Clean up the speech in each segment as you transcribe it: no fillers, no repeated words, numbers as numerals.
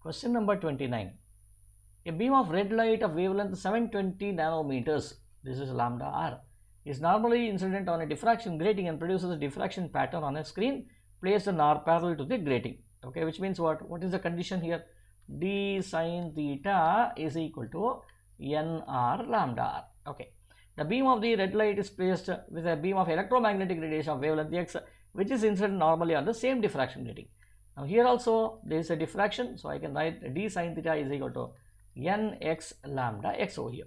Question number 29. A beam of red light of wavelength 720 nanometers, this is lambda r, is normally incident on a diffraction grating and produces a diffraction pattern on a screen placed parallel to the grating. Okay, which means what? What is the condition here? D sin theta is equal to nr lambda r. Okay. The beam of the red light is placed with a beam of electromagnetic radiation of wavelength x, which is incident normally on the same diffraction grating. Now here also there is a diffraction, so I can write d sin theta is equal to nx lambda x over here.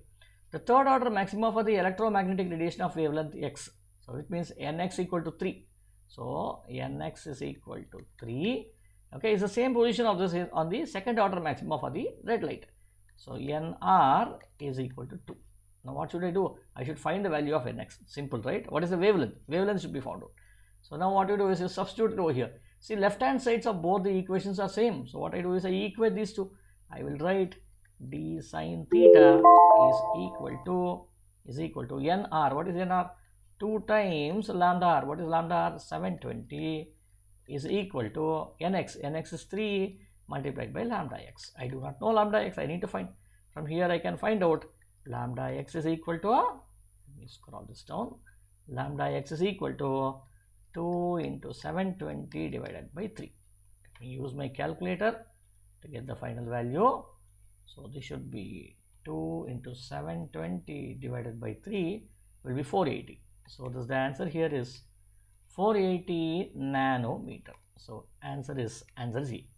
The third order maxima for the electromagnetic radiation of wavelength x, so it means nx equal to 3. So nx is equal to 3. Okay, it's the same position of this on the second order maxima for the red light. So nr is equal to 2. Now what should I do? I should find the value of nx. Simple, right? What is the wavelength? Wavelength should be found out. So now what you do is you substitute it over here. See, left hand sides of both the equations are same. So what I do is I equate these two. I will write d sin theta is equal to nr. What is nr? 2 times lambda r. What is lambda r? 720 is equal to nx. Nx is 3 multiplied by lambda x. I do not know lambda x. I need to find. From here I can find out lambda x is equal to, let me scroll this down, lambda x is equal to 2 into 720 divided by 3. Let me use my calculator to get the final value. So this should be 2 into 720 divided by 3 will be 480. So this, the answer here is 480 nanometer. So answer is E.